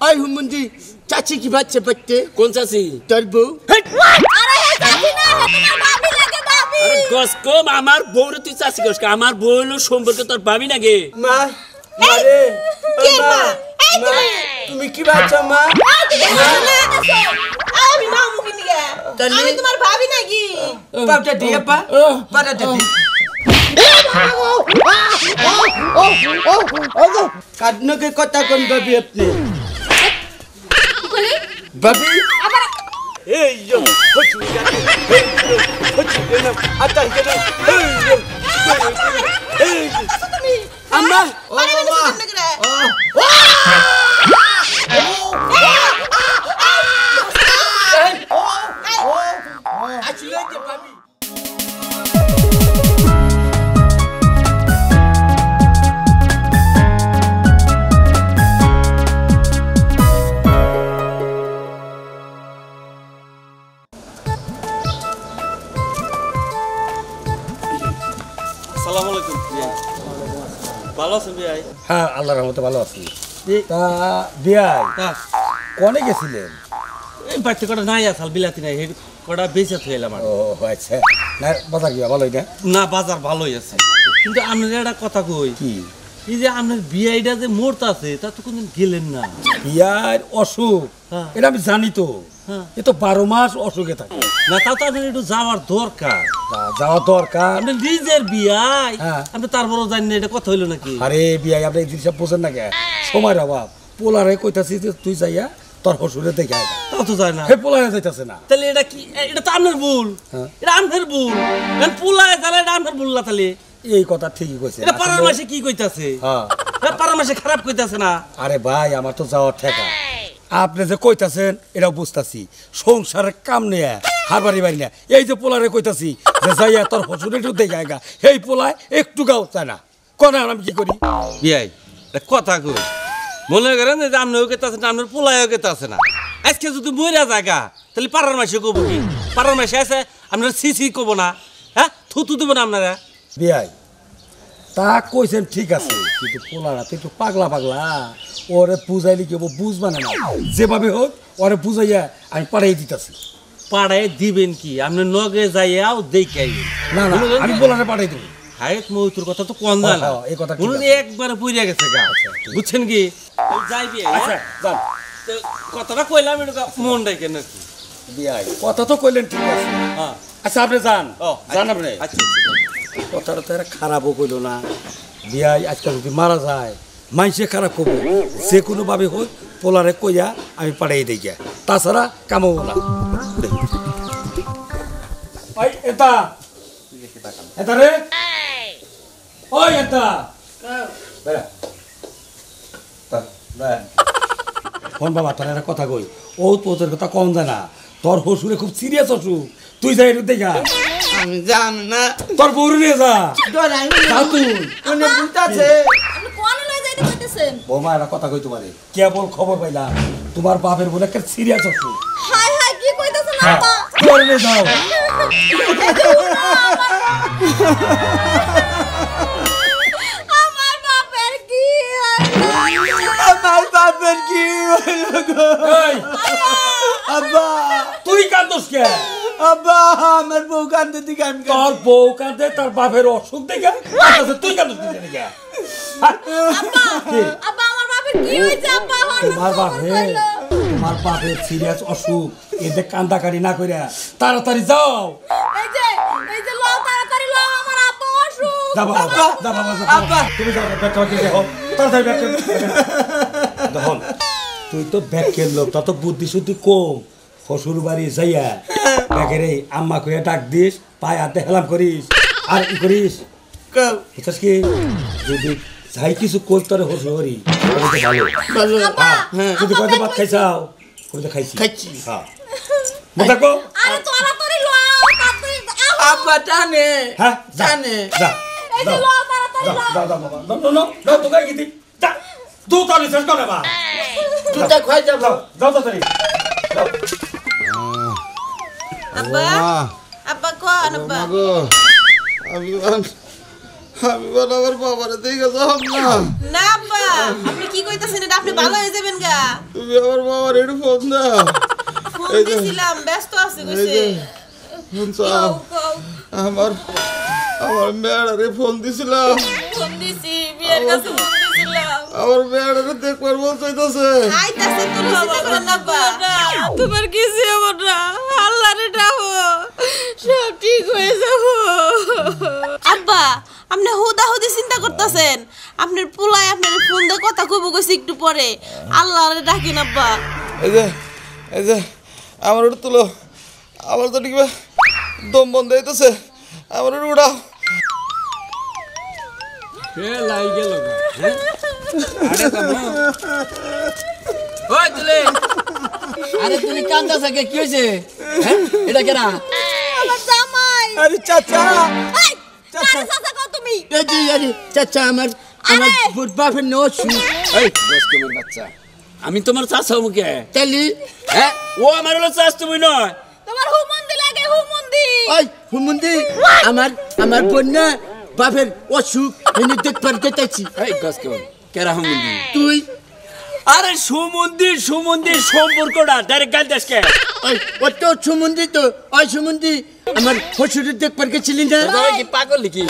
ওই হুমুন্দি চাচি কি বাচ্চা পাচ্ছে কোন চাচি তোর বউ আরে হে চাচি না হে তোমার ভাবি লাগে ভাবি আরে গসকম আমার বউরে তুই চাচি গসকা আমার বউ হলো সম্পর্কে তোর ভাবি নাকি মা মারে কে মা এই তুমি কি বাচ্চা মা আমি না মুখি নিয়ে আমি তোমার ভাবি নাকি পাউটা দিয়ে পা পাটাটা দি কাটনকে কথা কোন ভাবি আপনি ভাবি এই yo আম্মা ও আসসালামু আলাইকুম ভালো আছেন ভাই হ্যাঁ আল্লাহর রহমতে ভালো আছি তা বিয়াই কোনে গেছিলেন এই বাচ্চা কটা নাই আসাল বিলাতি নাই এই কটা বেঁচে থইলাম ও আচ্ছা না বাজার গিয়া ভালোই না না বাজার ভালোই আছে কিন্তু আপনার একটা কথা কই কি এই যে আপনার বিআইটা যে মোড়তা আছে তা তো কোনদিন গেলেন না বিয়ার অসুখ হ্যাঁ। এটা আমি জানি তো হ্যাঁ। এ তো 12 মাস অসুখে থাকে না তাও তো আপনার একটু যাওয়ার দরকার তা যাওয়া দরকার আপনি নিজের বিয়াই হ্যাঁ। আপনি তারপরও জানেন না এটা কথা হইলো নাকি আরে বিয়াই আপনি এই জিনিসটা বোঝেন না কে সময়ের অভাব পোলারে কইতাছি যে তুই যাইয়া তোর হসুরে দেখে আয় তাও তো যায় না হে পোলারে যাইতাছে না তাহলে এটা কি এটা তো আপনার ভুল হ্যাঁ। এটা আপনার ভুল কারণ পুলায় তাহলে এটা আপনার ভুল না তাহলে এই কথা ঠিকই কইছে এটা পাড়ার মাসে কি কইতাছে হ্যাঁ এটা পাড়ার মাসে খারাপ কইতাছে না আরে ভাই আমার তো যাওয়ার ঠেকা আপনি যে কইতাছেন এটাও বুঝতাছি সংসারের কাম নিয়ে হারবারি বাড়ি না এই যে পোলারে কইতাছি যে যাইয়া তোর হসুর একটু দেখে আয়গা এই পোলায় একটু গাও চায় না কোন আমি কি করি বিয়াই এটা কথা কই মনে করেন যে আপনার কেতাছে না আপনার পোলায়ও কেতাছে না আজকে যদি মরিয়া জায়গা তাহলে পাড়ার মাসে কব কি পাড়ার মাসে আছে আপনার সিসি কব না হ্যাঁ থুতু দেবেন আপনারা বিয়াই তা কইছেন ঠিক আছে কিন্তু পোলারা তো একটু পাগলা পাগলা ওরে বুঝাইলে কি বুঝবা না যেভাবে হোক ওরে বুঝাইয়া আমি পাঠাই দিতেছি পাড়ায় দিবেন কি আপনি নগে যাইয়াও দেখে না না আমি পোলারে পাঠাই দেবো হায়েত মৌতুর কথা তো কোন জানা হ্যাঁ, এই কথা ঠিক উনি আছে। একবারে পুড়িয়া গেছে গা বুঝছেন কি যাইবি আচ্ছা যান কথাটা কইলাম এটা মন ডাইকে নাকি বিয়াই কথা তো কইলেন ঠিক আছে হ্যাঁ আচ্ছা আপনি যান ও যান আপনি আচ্ছা কথাটা তো এরা খারাপও কইল না বিয়াই আজকাল যদি মারা যায় মাইসে খারাপ করবো যে কোনোভাবে হোক পোলারে কইয়া আমি পাঠাই দিই গিয়া তাছাড়া কামাবো না ওই এটা এটা রে ওই এটা বেড়া ফোন বাবা তোর একটা কথা কই ও তোর কথা কম যায় না তোর হসুরে খুব সিরিয়াস অসুখ তুই যাই একটু দেখা আমি জান না তোর বউরে নিয়ে যা যা তুই কোনে বুঝতাছে আপনি কোনে লয়ে যাইতে কইতেছেন বৌমা একটা কথা কই তোমারে কেবল খবর পাইলাম তোমার বাপের বলে একটা সিরিয়াস অসুখ হাই হাই কি কইতেছেন হ্যাঁ আপা তোর নিয়ে যাও আমার বাপের কি আমার বাপের কি হইল গো এই আব্বা তুই কান্দস কে আব্বা আমার বউ কান্দে দিকে আমি তোর বউ কাঁদে তার বাপের অসুখ দেখে কাঁদতেছে, তুই কান্দস কে দেখে আব্বা আমার বাপের কি হইছে আব্বা তোমার বাপের সিরিয়াস অসুখ এদের কান্দাকারি না করে তাড়াতাড়ি যাও এই যে লও তাড়াতাড়ি লও আমার আব্বা অসুখ যা বাবা যা বাবা যা আব্বা তুমি যাও ব্যাগটা কিনে দাও তাড়াতাড়ি ব্যাগটা দেখুন তুই তো ব্যাগের লোক তত বুদ্ধি শুদ্ধি কম শ্বশুর বাড়ি যাইয়া ব্যাগের এই আম্মা কইয়া ডাক দিস পায়ে হাতে হেলাম করিস আর ই করিস বুঝছিস কি যদি যাই কিছু কই তোরে শ্বশুর বাড়ি ভালো ভালো হ্যাঁ যদি কয়টা ভাত খাইছাও কইতে খাইছি খাইছি হ্যাঁ মজাকো আরে তাড়াতাড়ি লও তাড়াতাড়ি আব্বা টানে হ্যাঁ টানে যা এই যে লও তাড়াতাড়ি লও দাও দাও বাবা নো নো নো তো গাই গিতি যা দু তালি শেষ করে বা দুটা খাই যাব যাও তাড়াতাড়ি যাও আব্বা আব্বা কোন আব্বা আমি বলো আমার বাবারে দেখে যাব না। না আব্বা আপনি কি কইতাছেন এটা আপনি ভালো হয়ে যাবেন গা। তুমি আমার বাবার একটু ফোন দাও। ফোন দিছিলাম ব্যস্ত আছি কইছে। আমার মেয়েটারে ফোন দিছিলাম। ফোন দিছি বিয়ের কাছে ফোন দিছিলাম। আমার মেয়েটারে দেখবার মন চাইতাছে। আইতাছে তুমি চিন্তা করেন না আব্বা। তোমার কিছু হবে না আল্লাহরে ডাকো সব ঠিক হয়ে যাব। আব্বা আপনি হুদাহুদি চিন্তা করতেছেন আপনার পোলায় আপনার ফোন দিয়ে কথা কইব কইছি একটু পরে আল্লাহরে ডাকেন আব্বা। এই যে আমার ওটা তুলো। আমার তো ঠিক দম বন্ধ হইতেছে। আমার ওটা উড়াও। লাই গেল ওই তুলে আরে তুমি কান্দাছ কে কি হইছে এটা কেনা আমার জামাই। আরে চাচা এই কারে চাচা কও তুমি? এই যে আরে চাচা আমার বাপের নছু এই বস কেমন বাচ্চা আমি তোমার চাচা মুখে তালি হ্যাঁ ও আমার হলো চাচ তুমি নয় তোমার হুমন্দি লাগে হুমন্দি। ওই হুমন্দি আমার বন্যা বাপের অসুখ এনে দেখবার গেতাছি এই গস কেমন কেরা হুমুন্দি তুই আরে সুমন্দির সম্পর্কটা ডাইরেক্ট গাল দেশকে ওই অত সুমন্দি তো ওই সুমন্দি আমার শ্বশুরের দেখবার গেছিলি না তবে কি পাগল নাকি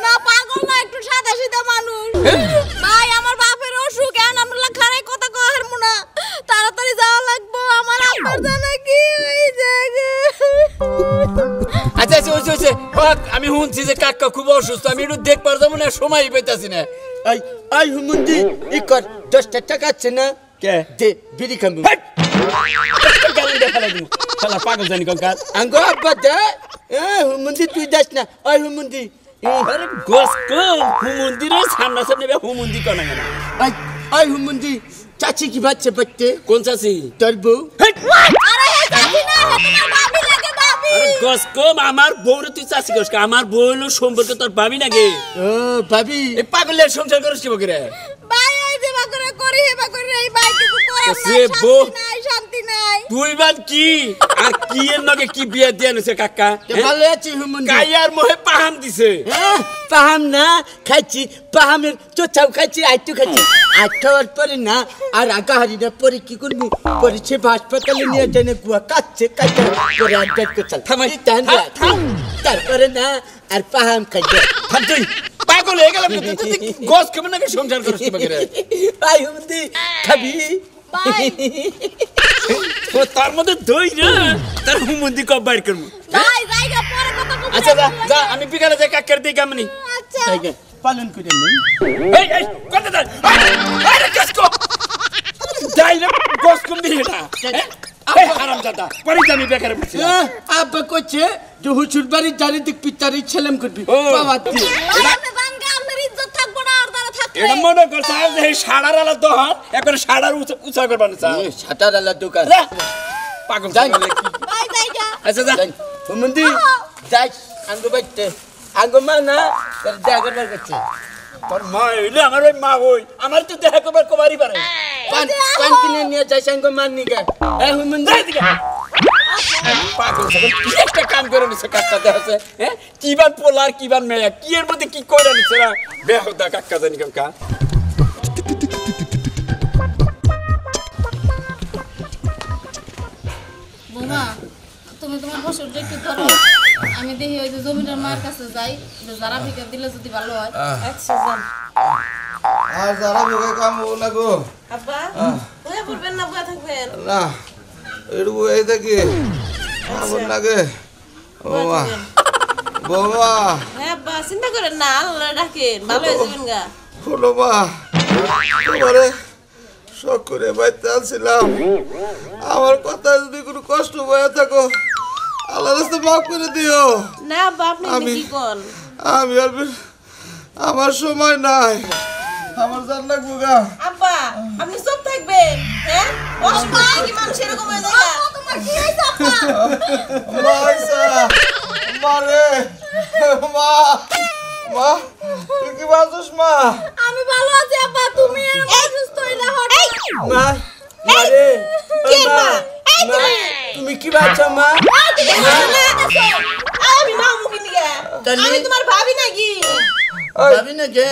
না পাগল না একটু সাদা সিধা মানুষ। ভাই আমার বাপের অসুখ এখন আমরা খারাই কথা কহার মুনা তাড়াতাড়ি যাওয়া লাগবো আমার আব্বার জানা কি হইছে আচ্ছা আচ্ছা হইছে হোক আমি শুনছি যে কাকা খুব অসুস্থ আমি একটু দেখবার যাবো না সময় পাইতাছি না এই এই হুমন্দি ই কর 10 টাকা আছে না কে দে বিড়ি খাবো গালি দেখা লাগি শালা পাগল জানি কঙ্কাল আঙ্গো আব্বা দে হুমন্দি তুই যাস না ওই হুমন্দি আরে গস কম হুমুন্দির সামনা সামনে হুমুন্দি কোনা না ওই হুমন্দি চাচি কি বাচ্চা বাচ্চা কোন চাচি তোর বউ আরে হে চাচি না হে তোমার ভাবি লাগে ভাবি। আরে গস কম আমার বউরে তুই চাচি গস আমার বউ হলো সম্পর্কে তোর ভাবি নাকি ও ভাবি এই পাগলের সংসার করিস কি বকরে ভাই এই যে বাকরে করি হে বাকরে এই ভাই কিছু করে সে বউ নাই শান্তি নাই। তুই বাদ কি আর কি এর নগে কি বিয়ে দিয়ে নিছে কাকা ভালো আছি হুমন্দি কাইয়ার মোহে পাহাম দিছে পাহাম না খাইছি পাহামের চোচাও খাইছি আইটু খাইছি আইটার পরে না আর আগা হারিনা পরে কি করবো পরে সে হাসপাতালে নিয়ে জানে গুয়া কাচ্ছে কাটে পরে আড্ডার কোচাল থামাই, থাম তারপরে না আর পাহাম খাইছে থাম তুই পাগল হয়ে গেলাম তুই গস কেমন নাকি সংসার করিস কি বকরে আই হুমন্দি খাবি ভাই ও তার মধ্যে দই না তার হুমুন্দি কব বাইর করব ভাই জায়গা পরে কথা কব। আচ্ছা যা যা আমি বিকালে যাই কাকের দিই কামনি আচ্ছা পালন করে নেই এই কত দাও আরে কাসকো যাই না গস কম দিই এটা এই হারামজাদা পরে আমি বেকারে বসে আব্বা কইছে যে হুজুর বাড়ির চারিদিক পিতারি ছেলেম করবি ও। বাবা দিয়ে আপনি জানগে আপনার ইজ্জত থাকবো না আর দ্বারা থাকবে। এটা মনে করছ যে এই সাড়ার আলা দহন এখন সাড়ার উঁচা করবা না চা সাতার আলা দোকান পাগল যাই। ছাগল কি ভাই জায়গা আচ্ছা যা হুমন্দি যাই আঙ্গো বাইতে আঙ্গো মা না তার জায়গাটার কাছে তোর মা হইলে আমার ওই মা হই আমার তো দেখা করবার কবারই পারে পান পান কিনে নিয়ে যাই আঙ্গো মান নিগা এ হুমন্দি যাই দিকে পাগল ছাগল কি একটা কাম করে নিছে কাকাতে আছে হ্যাঁ কিবান পোলার কিবান মেয়া কি এর মধ্যে কি কইরা নিছে না বেহুদা কাকা জানি কাকা বৌমা তুমি তোমার বছরটা একটু ধরো আমি দেখি ওই যে জমিটার মায়ের কাছে যাই যারা ভিকা দিলে যদি ভালো হয় আচ্ছা যান আর যারা মুখে কাম হবো না গো। আব্বা বইয়া পড়বেন না বইয়া থাকবেন না একটু এই দেখি আমার লাগে বৌমা বৌমা হ্যাঁ আব্বা চিন্তা করেন না আল্লাহ ডাকেন ভালো হয়ে যাবেন গা। শোনো মা তোমারে শখ করে বাইতে আনছিলাম আমার কথা যদি কোনো কষ্ট বয়ে থাকো আল্লাহ রাস্তা মাফ করে দিও। না আব্বা আপনি কি কোন আমি আর আমার সময় নাই আমার জান লাগবো গা। আব্বা আপনি চুপ থাকবেন হ্যাঁ অসময় কি মানুষ এরকম হয়ে যায় গা? তোমার কি হইছে আব্বা মা হইছে মারে মা মা তুই কি বাজুস মা? আমি ভালো আছি আব্বা তুমি এরকম অসুস্থ হইলা হঠাৎ মা মারে কে মা এই মা তুমি কি বাচ্চা মা আমি না মুখে নিয়ে কে আমি তোমার ভাবি নাকি ভাবি না কে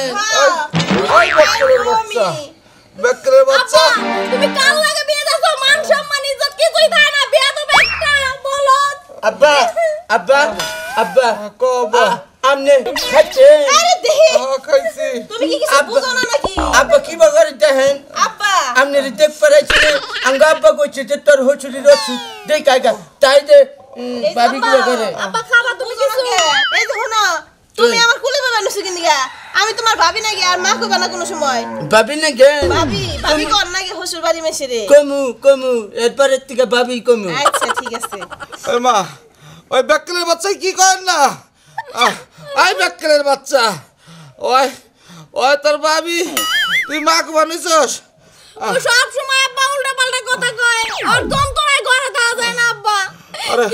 ওই বেকেলের বাচ্চা বেকেলের বাচ্চা তুমি কাল লাগে বিয়ে দাও মান সম্মান ইজ্জত কিছুই থাকে না বিয়ে তো একটা বলো আব্বা আব্বা আব্বা কবা আমনে খাচ্ছে আরে দেহি খাইছি তুমি কি কিছু বুঝো না নাকি আব্বা কি বাগারে দেখেন আব্বা আমনে দেখ পারাইছি আঙ্গা আব্বা কইছে যে তোর হচুরি রচু দেখ কাকা তাই দে ভাবি কি বাগারে আব্বা খাবা তুমি কিছু এই দেখো না তুমি আমার কুলে বাবা নসু কিন গা আমি তোমার ভাবি নাকি আর মা কইবা না কোনো সময় ভাবি না কে ভাবি কোন নাকি শ্বশুর বাড়ি মেশে রে কমু এরপরে থেকে ভাবি কমু আচ্ছা ঠিক আছে ওই মা ওই বেকেলের বাচ্চা কি করেন না ওই বেকেলের বাচ্চা ওই ওই তোর ভাবি তুই মা কো বানিছস ও সব সময় আব্বা উল্টা পাল্টা কথা কয় আর দম তোরাই ঘরে দাও যায় না আব্বা আরে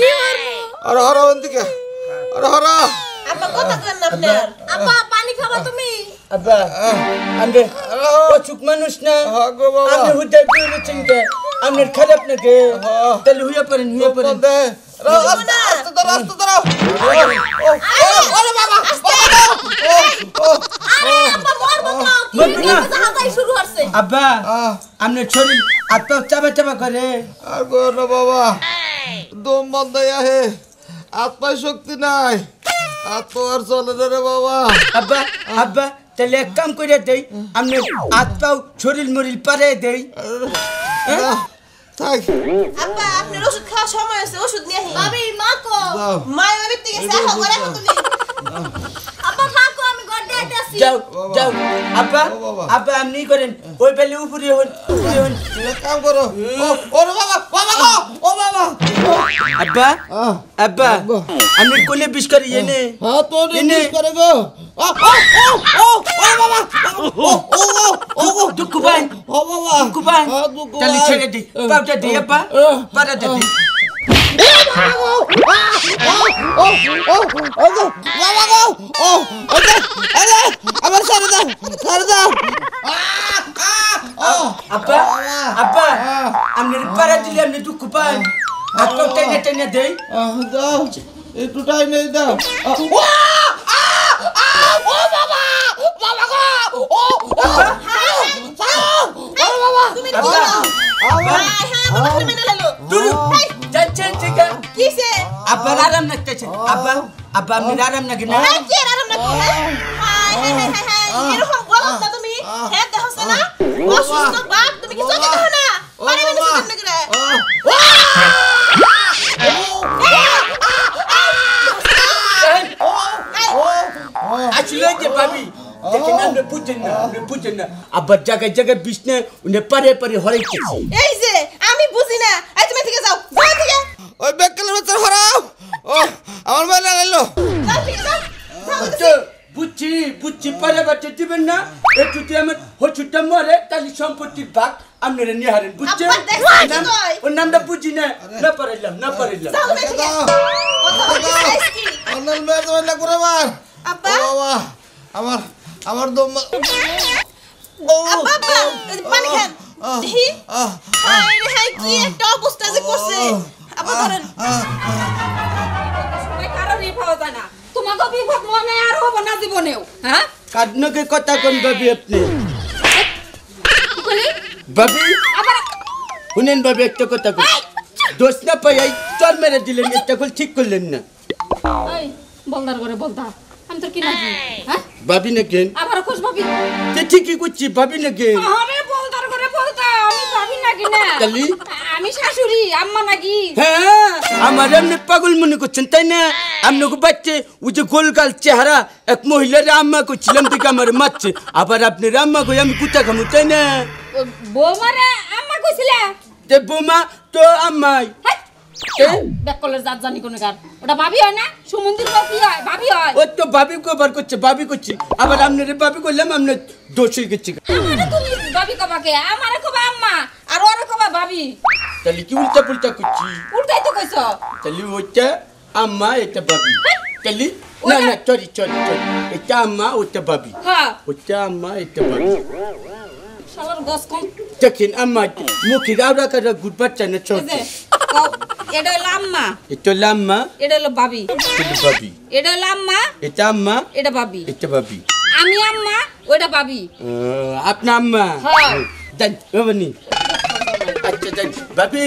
আরে হরা ওদিকে আরে হরা আব্বা কথা কন না আপনার আব্বা পানি খাবা তুমি আব্বা আমরে ও চুক মানুষ না গো বাবা আমরে হুদা দিলে চিন্তা আমরে খারাপ না কে তাহলে হুইয়া পারেন দে রাস্তা দাও ওরে বাবা আব্বা আমনে শরীর আত্মা চাবা চাবা করে আর গো না বাবা দম বন্ধ হে আত্মায় শক্তি নাই আত্মা আর চলে না রে বাবা আব্বা আব্বা তাহলে এক কাম করে দেই আমনে আত্মাও শরীর মরিল পারে দেই থাক আব্বা আপনার ওষুধ খাওয়ার সময় আছে ওষুধ নিয়ে আহি ভাবি মা কো মা ভাবি থেকে সাহা করে তুমি আব্বা থাকো আমি গড়ে আইতাছি যাও যাও আব্বা আব্বা আপনি করেন ওই বেলে উপরে হন কাম করো ওরে বাবা বাবা গো ও বাবা আব্বা আব্বা আপনি কোলে বিষ করি এনে হ্যাঁ তো নিস করে গো ও বাবা ও দুঃখ পান ও বাবা দুঃখ পান তাহলে ছেড়ে দি পাউটা দি আব্বা পাড়াটা দি বাবা গো ও আমার ছেড়ে দাও আব্বা আব্বা আপনি পাড়া দিলে আপনি দুঃখ পান আব্বা টেনে টেনে দেই দাও একটু টাইম নেই দাও ও বাবা বাবা গো ও বাবা তুমি কি করো হ্যাঁ বাবা তুমি মেনে লালো দুরু যাচ্ছেন ঠিক কিসে আব্বা আরাম লাগতেছে আব্বা আব্বা আপনি আরাম নাকি না কি আরাম না হাই এরকম বলো না তুমি হ্যাঁ দেখছ না অসুস্থ বাপ তুমি কি চোখে দেখো না পারে মানে কেমনে করে আসলে যে ভাবি দেখেন আপনি বুঝছেন না আব্বার জায়গায় জায়গায় বিষ্ণু উনি পারে পারে হরাইতেছে এই যে আমি বুঝি না এই তুমি থেকে যাও যাও থেকে ওই বেকেলের বাচ্চা হরাও ও আমার মেলা লাইলো যাও থেকে যাও আচ্ছা বুঝছি পারে বাচ্চা দিবেন না একটু যদি আমার হচুটা মরে তাহলে সম্পত্তির ভাগ আপনারা নিয়ে হারেন বুঝছেন আব্বা দেখছি কই ওর নামটা বুঝি না পারিলাম যাও না থেকে কথা বলতে চাইছ কি অনল মেয়ে তো না করে মার আব্বা ও বাবা আমার দম আব্বা পানি খান দেখি হাই রে হাই কি একটা অবস্থা যে করছে আব্বা ধরেন কারণই পাওয়া যায় না তোমাকে বিপদ মনে আর হবে না জীবনেও হ্যাঁ কাডনকে কথা কোন ভাবি আপনি ভাবি শুনেন ভাবি একটা কথা কোন দোষ না পাই চর মেরে দিলেন একটা কল ঠিক করলেন না এই বলদার করে বলতা আমি তোর কি নাকি হ্যাঁ ভাবি না কেন আবার খোঁজ ভাবি তে ঠিকই করছি ভাবি না কেন আরে বলদার করে বলতা আমি ভাবি নাকি না কালি আমি শাশুড়ি আম্মা নাকি হ্যাঁ আমার এমনি পাগল মনে করছেন তাই না আপনাকে বাচ্চে ওই যে গোলগাল চেহারা এক মহিলার আম্মা করছিলাম দেখে আমার মারছে আবার আপনার আম্মা কই আমি কুতা খামু তাই না বৌমারে আম্মা কইছিলা তে বোমা তো আম্মাই বেকলের জাত জানি কোন কার ওটা ভাবি হয় না সুমন্দির বাপি হয় ভাবি হয় ও তো ভাবি কবার করছে ভাবি করছি আবার আপনার ভাবি করলাম আপনার দোষ হয়ে গেছে আমারে তুমি ভাবি কবাকে আমারে কবা আম্মা আর ওরে কবা ভাবি তাহলে কি উল্টা পুল্টা করছি উল্টাই তো কইছো তাহলে ওইটা আম্মা এটা ভাবি তাহলে না না চরি এটা আম্মা ওইটা ভাবি হ্যাঁ ওইটা আম্মা এটা ভাবি শালার গস কম দেখেন আম্মা মুখে রাউরা কাটা গুড বাচ্চা না ছোট এই যে এটা হলো আম্মা, এটা হলো আম্মা, এটা হলো বাবি, এটা বাবি, এটা হলো আম্মা, এটা আম্মা, এটা বাবি, এটা বাবি। আমি আম্মা, ওটা বাবি। আপনার আম্মা? হ্যাঁ। যান বাবানি। আচ্ছা যান বাবি।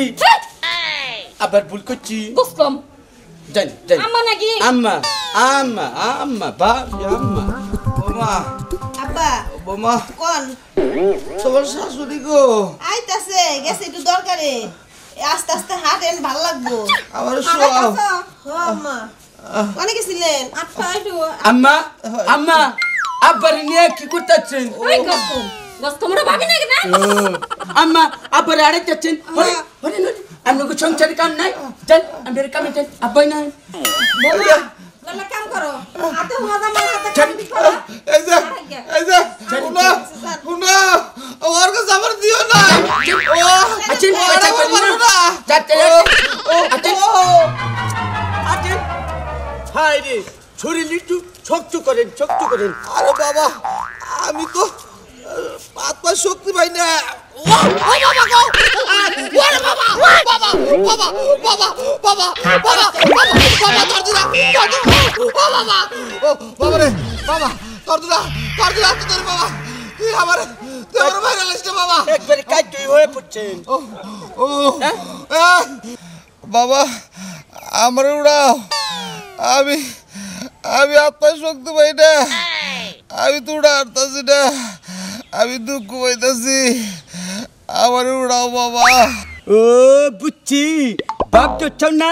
আবার ভুল করছি। বুঝলাম। যান যান। আম্মা নাকি? আম্মা আম্মা আম্মা বাবি আম্মা। বোমা আব্বা বোমা কোন তোমার শাশুড়ি গো আইতাছে গেছে একটু দরকারে আস্তে আস্তে হাঁটেন ভালো লাগবো আমার শোয়াও আম্মা অনেক গেছিলেন আটটা একটু আম্মা আম্মা আব্বার নিয়ে কি করতেছেন? ওই গস্তম গস্তম ওটা বাবি নাকি না? আম্মা আব্বার আড়ে যাচ্ছেন। আপনাকে সংসারে কাম নাই? যান আমাদের কামে যান। আব্বাই নাই। গলা কাম করো হাতে মজা মার হাতে কাম করো এই যে শুনো শুনো ওর কাছে আমার দিও না ও আছেন কথা বলুন না। যাতে আছেন আছেন। হাই রে ছুরি লিটু ছকচু করেন ছকচু করেন। আরে বাবা আমি তো পাত পা শক্তি পাই না একবারে কাজই হয়ে পড়ছেন। বাবা আমার উড়াও আমি আমি আত্মায় শক্তি পাই না আমি তো উড়াতেছি না আমি দুঃখ পাইতেছি আমার উড়াও বাবা ও বুঝছি বাপ দোচ্ছাও না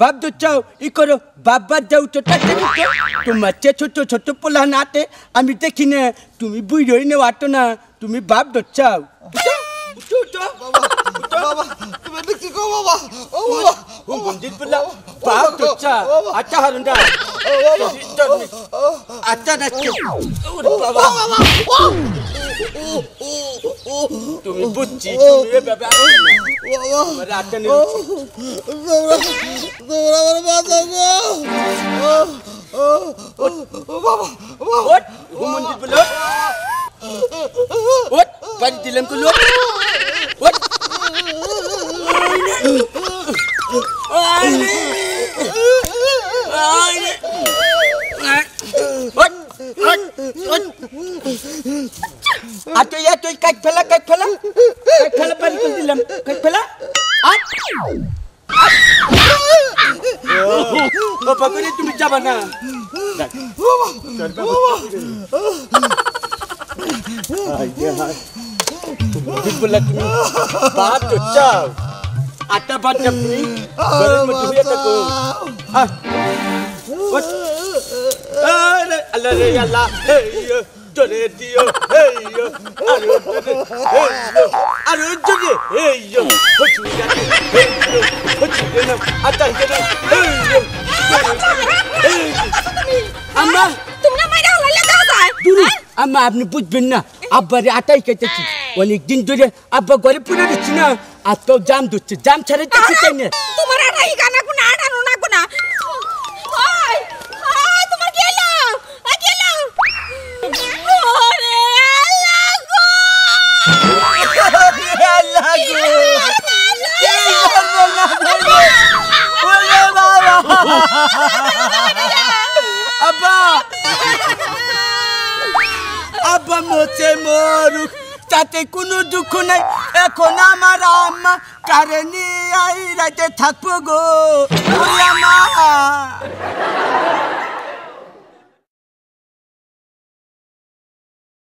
বাপ দোচ্ছাও ই করো বাবা যাও তো টাটে তোমার চেয়ে ছোট ছোট পোলা নাতে আমি দেখি না তুমি বুঝোই নেও আটো না তুমি বাপ দোচ্ছাও বাবা তুমি এটা কি কো বাবা ও বাবা ও মন্দির পোলা বাপ দোচ্ছা আচ্ছা হারুন্ডা আচ্ছা নাচছে বাবা তুমি বুঝছি তুমি এভাবে আমার আচ্ছা নিয়ে তোমরা আমার বাঁচাও গো বাবা ওট ও মন্দির পোলা ওট বাড়ি দিলাম কুলো ওট আটো ইয়া তুই কাট ফেলা পারি করে দিলাম কাট ফেলা ও পাকড়ি তুমি যাবা না বলা তুমি বাদ তো চাও আটা বাদ তুমি ঘরের মধ্যে হয়ে থাকো আল্লাহ রে আল্লাহ জোরে দিও আরে জোরে আম্মা তুমি না মাইরা হলাইলে দাও যায় আম্মা আপনি বুঝবেন না আব্বারে আটাই কেটেছি অনেকদিন ধরে আব্বা ঘরে পুরো দিচ্ছি না আর তো জাম ধরছে জাম ছাড়ে যাচ্ছি তাই না তোমার আটাই গানা কোনা আটানো না কোনা ওই ওই তোমার গেল ওরে আল্লাহ গো আল্লাহ গো আব্বা আব্বা মোচে মরুক তাতে কোনো দুঃখ নাই এখন আমার আম্মা কারে নিয়ে আই রাতে থাকবো গো ওরে আম্মা